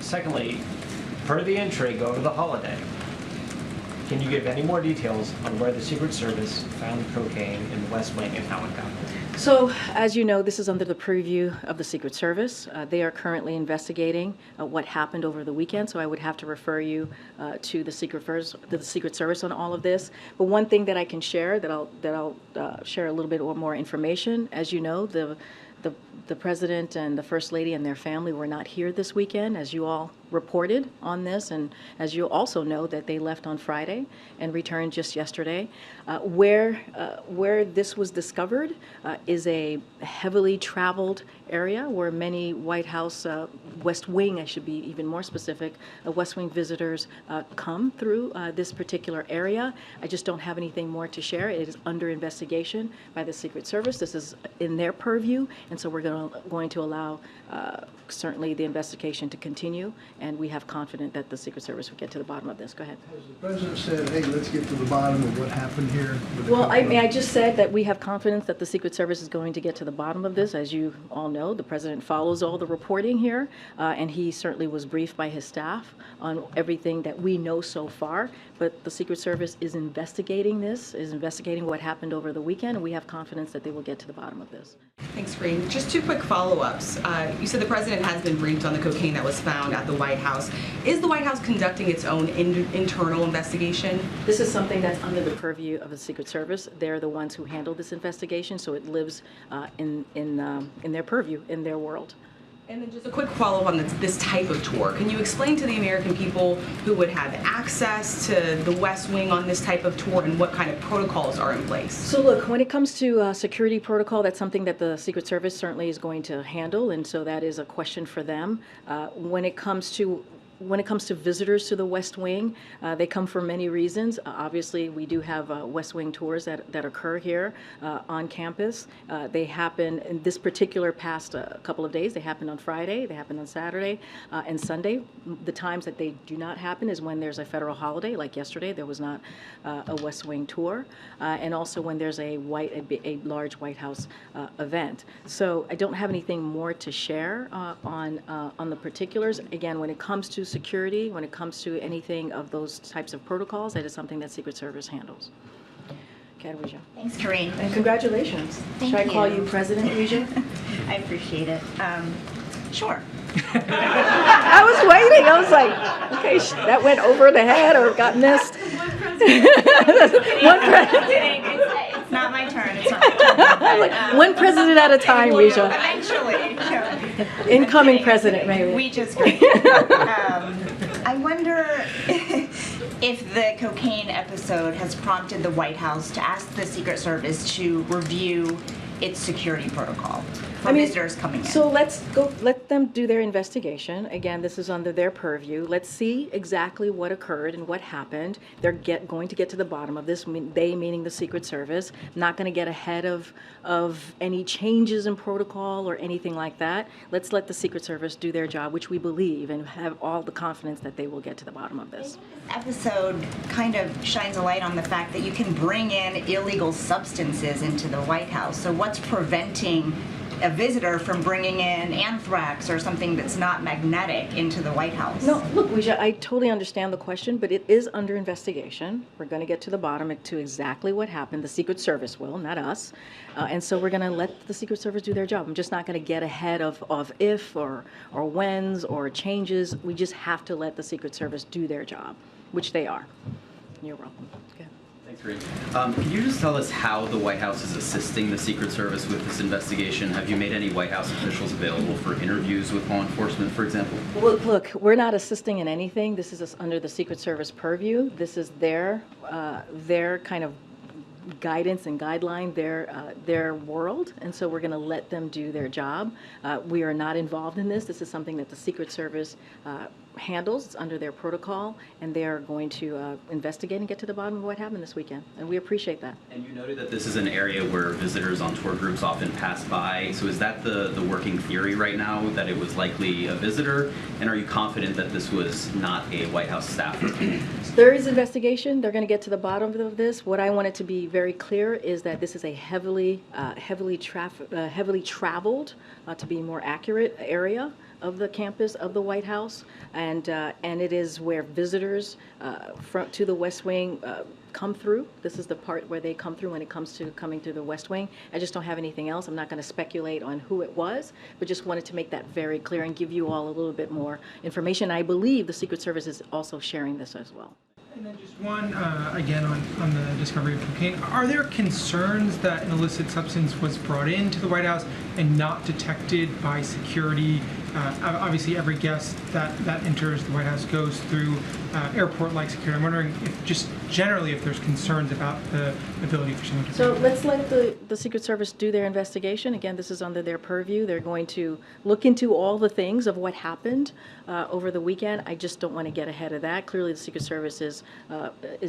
Secondly, per the intrigue over the holiday, can you give any more details on where the Secret Service found the cocaine in the West Wing and how it got there? So, as you know, this is under the purview of the Secret Service. They are currently investigating what happened over the weekend, so I would have to refer you to the Secret Service on all of this. But one thing that I can share, that I'll share a little bit more information. As you know, the President and the First Lady and their family were not here this weekend, as you all reported on this, and as you also know that they left on Friday and returned just yesterday. Where this was discovered is a heavily traveled area where many White House, West Wing, I should be even more specific, West Wing visitors come through this particular area. I just don't have anything more to share. It is under investigation by the Secret Service. This is in their purview, and so we're going to allow certainly the investigation to continue, and we have confidence that the Secret Service will get to the bottom of this. Go ahead. Has the President said, hey, let's get to the bottom of what happened here? Well, I just said that we have confidence that the Secret Service is going to get to the bottom of this. As you all know, the President follows all the reporting here, and he certainly was briefed by his staff on everything that we know so far. But the Secret Service is investigating this, is investigating what happened over the weekend, and we have confidence that they will get to the bottom of this. Thanks, Karine. Just two quick follow-ups. You said the President has been briefed on the cocaine that was found at the White House. Is the White House conducting its own internal investigation? This is something that's under the purview of the Secret Service. They're the ones who handle this investigation, so it lives in their purview, in their world. And then just a quick follow-up on this type of tour. Can you explain to the American people who would have access to the West Wing on this type of tour and what kind of protocols are in place? So look, when it comes to security protocol, that's something that the Secret Service certainly is going to handle, and so that is a question for them. When it comes to visitors to the West Wing, they come for many reasons. Obviously, we do have West Wing tours that occur here on campus. They happen in this particular past couple of days. They happened on Friday, they happened on Saturday and Sunday. The times that they do not happen is when there's a federal holiday, like yesterday there was not a West Wing tour, and also when there's a large White House event. So I don't have anything more to share on the particulars. Again, when it comes to security, when it comes to anything of those types of protocols, that is something that Secret Service handles. Okay, Ouija. Thanks, Karine. And congratulations. Thank Should I you. call you President Ouija? I appreciate it. Sure. I was waiting. I was like, okay, that went over the head or got missed. One president. It's not my turn. It's not my turn. Like, one president at a time, Ouija. Eventually. Incoming president, maybe. Ouija's great. I wonder if the cocaine episode has prompted the White House to ask the Secret Service to review its security protocol for visitors coming in. So let them do their investigation. Again, this is under their purview. Let's see exactly what occurred and what happened. They're going to get to the bottom of this, they meaning the Secret Service. Not going to get ahead of any changes in protocol or anything like that. Let's let the Secret Service do their job, which we believe, and have all the confidence that they will get to the bottom of this. This episode kind of shines a light on the fact that you can bring in illegal substances into the White House. So what's preventing a visitor from bringing in anthrax or something that's not magnetic into the White House? No, look, Ouija, I totally understand the question, but it is under investigation. We're going to get to the bottom to exactly what happened. The Secret Service will, not us. And so we're going to let the Secret Service do their job. I'm just not going to get ahead of if or whens or changes. We just have to let the Secret Service do their job, which they are. You're welcome. Okay. Thanks, Karine. Can you just tell us how the White House is assisting the Secret Service with this investigation? Have you made any White House officials available for interviews with law enforcement, for example? Well, look, we're not assisting in anything. This is under the Secret Service purview. This is their kind of guidance and guideline, their world, and so we're going to let them do their job. We are not involved in this. This is something that the Secret Service handles. It's under their protocol, and they are going to investigate and get to the bottom of what happened this weekend, and we appreciate that. And you noted that this is an area where visitors on tour groups often pass by, so is that the working theory right now, that it was likely a visitor, and are you confident that this was not a White House staffer? There is investigation. They're going to get to the bottom of this. What I wanted to be very clear is that this is a heavily traveled, to be more accurate, area. of the campus of the White House, and it is where visitors to the West Wing come through. This is the part where they come through when it comes to coming through the West Wing. I just don't have anything else. I'm not going to speculate on who it was, but just wanted to make that very clear and give you all a little bit more information. I believe the Secret Service is also sharing this as well. And then just one, again, on the discovery of cocaine. Are there concerns that an illicit substance was brought into the White House and not detected by security? Obviously, every guest that enters the White House goes through airport-like security. I'm wondering if just generally if there's concerns about the ability for someone to... So let's let the Secret Service do their investigation. Again, this is under their purview. They're going to look into all the things of what happened over the weekend. I just don't want to get ahead of that. Clearly, the Secret Service is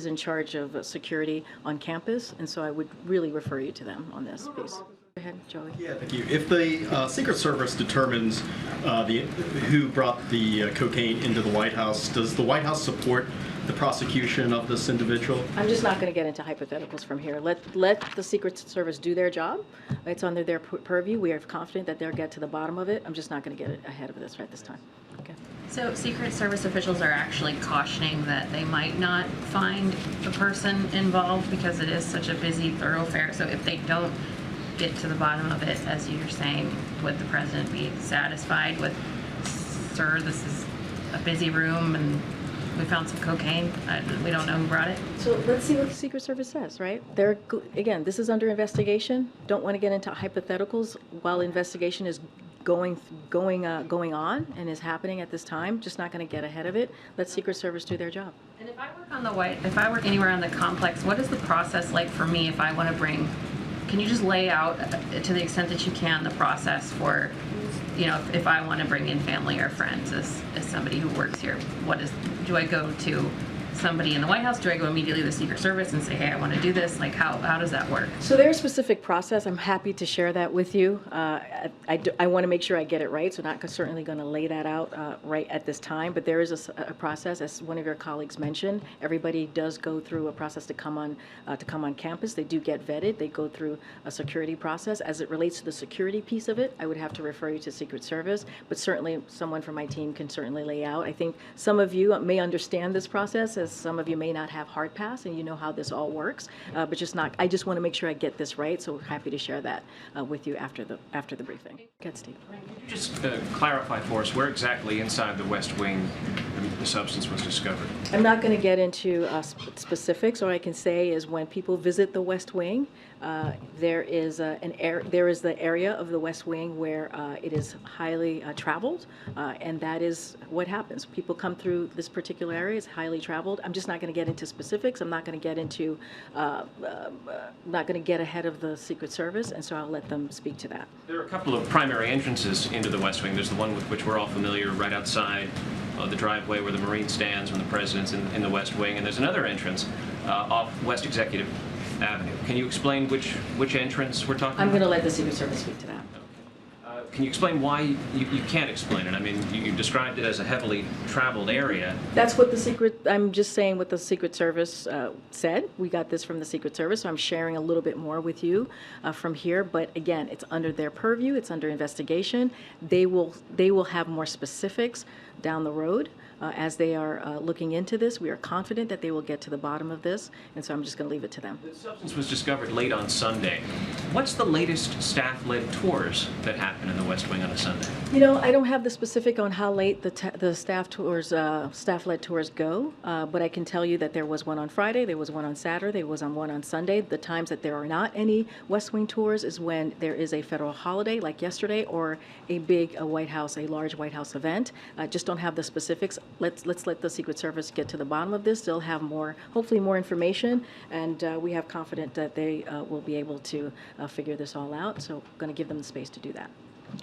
in charge of security on campus, and so I would really refer you to them on this piece. Go ahead, Joey. Yeah, thank you. If the Secret Service determines who brought the cocaine into the White House, does the White House support the prosecution of this individual? I'm just not going to get into hypotheticals from here. Let the Secret Service do their job. It's under their purview. We are confident that they'll get to the bottom of it. I'm just not going to get ahead of this right this time. Okay. So Secret Service officials are actually cautioning that they might not find the person involved because it is such a busy thoroughfare. So if they don't get to the bottom of it, as you're saying, would the president be satisfied with, sir, this is a busy room and we found some cocaine, we don't know who brought it? So let's see what the Secret Service says, right? Again, this is under investigation. Don't want to get into hypotheticals while investigation is going on and is happening at this time. Just not going to get ahead of it. Let Secret Service do their job. And if I work anywhere on the complex, what is the process like for me if I want to bring? Can you just lay out, to the extent that you can, the process for, if I want to bring in family or friends as somebody who works here? Do I go to somebody in the White House? Do I go immediately to the Secret Service and say, hey, I want to do this? Like, how does that work? So there's a specific process. I'm happy to share that with you. I want to make sure I get it right, so not certainly going to lay that out right at this time, but there is a process, as one of your colleagues mentioned. Everybody does go through a process to come on campus. They do get vetted. They go through a security process. As it relates to the security piece of it, I would have to refer you to Secret Service, but certainly someone from my team can certainly lay out. I think some of you may understand this process, as some of you may not have hard pass and you know how this all works, but I just want to make sure I get this right, so happy to share that with you after the briefing. Go ahead, Steve. Could you just clarify for us where exactly inside the West Wing the substance was discovered? I'm not going to get into specifics. All I can say is when people visit the West Wing, there is the area of the West Wing where it is highly traveled, and that is what happens. People come through this particular area. It's highly traveled. I'm just not going to get into specifics. I'm not going to get into, not going to get ahead of the Secret Service, and so I'll let them speak to that. There are a couple of primary entrances into the West Wing. There's the one with which we're all familiar, right outside the driveway where the Marine stands when the president's in the West Wing, and there's another entrance off West Executive Avenue. Can you explain which entrance we're talking about? I'm going to let the Secret Service speak to that. Can you explain why you can't explain it? I mean, you described it as a heavily traveled area. That's what I'm just saying what the Secret Service said. We got this from the Secret Service, so I'm sharing a little bit more with you from here. But again, it's under their purview. It's under investigation. They will have more specifics down the road. As they are looking into this, we are confident that they will get to the bottom of this, and so I'm just going to leave it to them. The substance was discovered late on Sunday. What's the latest staff-led tours that happen in the West Wing on a Sunday? I don't have the specific on how late the staff-led tours go, but I can tell you that there was one on Friday, there was one on Saturday, there was one on Sunday. The times that there are not any West Wing tours is when there is a federal holiday, like yesterday, or a large White House event. Just don't have the specifics. Let's let the Secret Service get to the bottom of this. They'll have hopefully more information, and we have confidence that they will be able to figure this all out. So I'm going to give them the space to do that.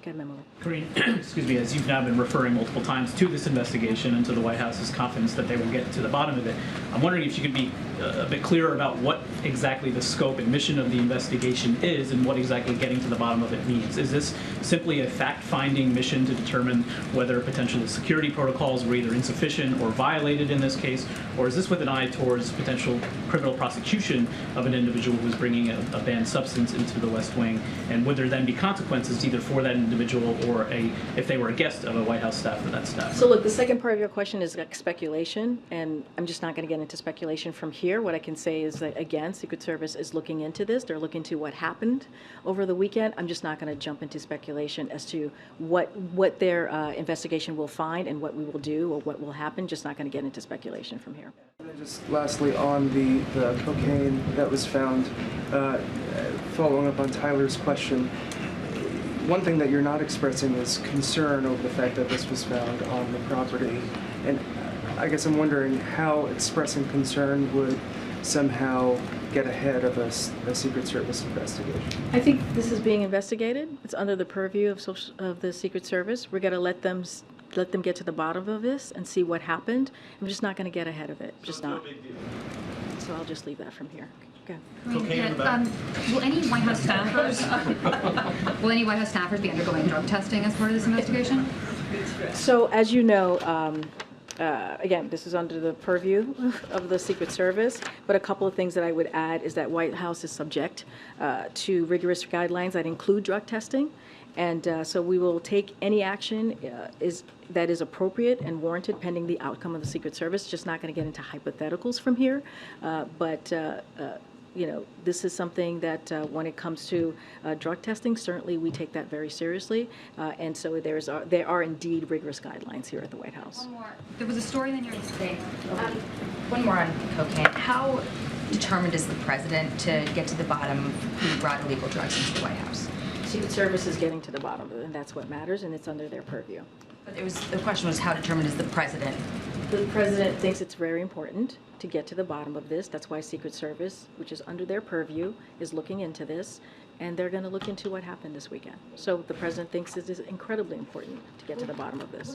Go ahead, Memo. Karine, excuse me, as you've now been referring multiple times to this investigation and to the White House's confidence that they will get to the bottom of it, I'm wondering if you could be a bit clearer about what exactly the scope and mission of the investigation is and what exactly getting to the bottom of it means. Is this simply a fact-finding mission to determine whether potential security protocols were either insufficient or violated in this case, or is this with an eye towards potential criminal prosecution of an individual who is bringing a banned substance into the West Wing, and would there then be consequences either for that that individual, or if they were a guest of a White House staff or that staff? So look, the second part of your question is like speculation, and I'm just not going to get into speculation from here. What I can say is that, again, Secret Service is looking into this. They're looking into what happened over the weekend. I'm just not going to jump into speculation as to what their investigation will find and what we will do or what will happen. Just not going to get into speculation from here. And then just lastly, on the cocaine that was found, following up on Tyler's question, one thing that you're not expressing is concern over the fact that this was found on the property. And I guess I'm wondering how expressing concern would somehow get ahead of a Secret Service investigation. I think this is being investigated. It's under the purview of the Secret Service. We're going to let them get to the bottom of this and see what happened. I'm just not going to get ahead of it. Just not. So I'll just leave that from here. Okay. Will any White House staffers be undergoing drug testing as part of this investigation? So as you know, again, this is under the purview of the Secret Service, but a couple of things that I would add is that White House is subject to rigorous guidelines that include drug testing. And so we will take any action that is appropriate and warranted pending the outcome of the Secret Service. Just not going to get into hypotheticals from here, but you know, this is something that when it comes to drug testing, certainly we take that very seriously, and so there are indeed rigorous guidelines here at the White House. One more. There was a story in the New York State. One more on cocaine. How determined is the president to get to the bottom of who brought illegal drugs into the White House? Secret Service is getting to the bottom of it, and that's what matters, and it's under their purview. But the question was, how determined is the president? The president thinks it's very important to get to the bottom of this. That's why Secret Service, which is under their purview, is looking into this, and they're going to look into what happened this weekend. So the president thinks it is incredibly important to get to the bottom of this.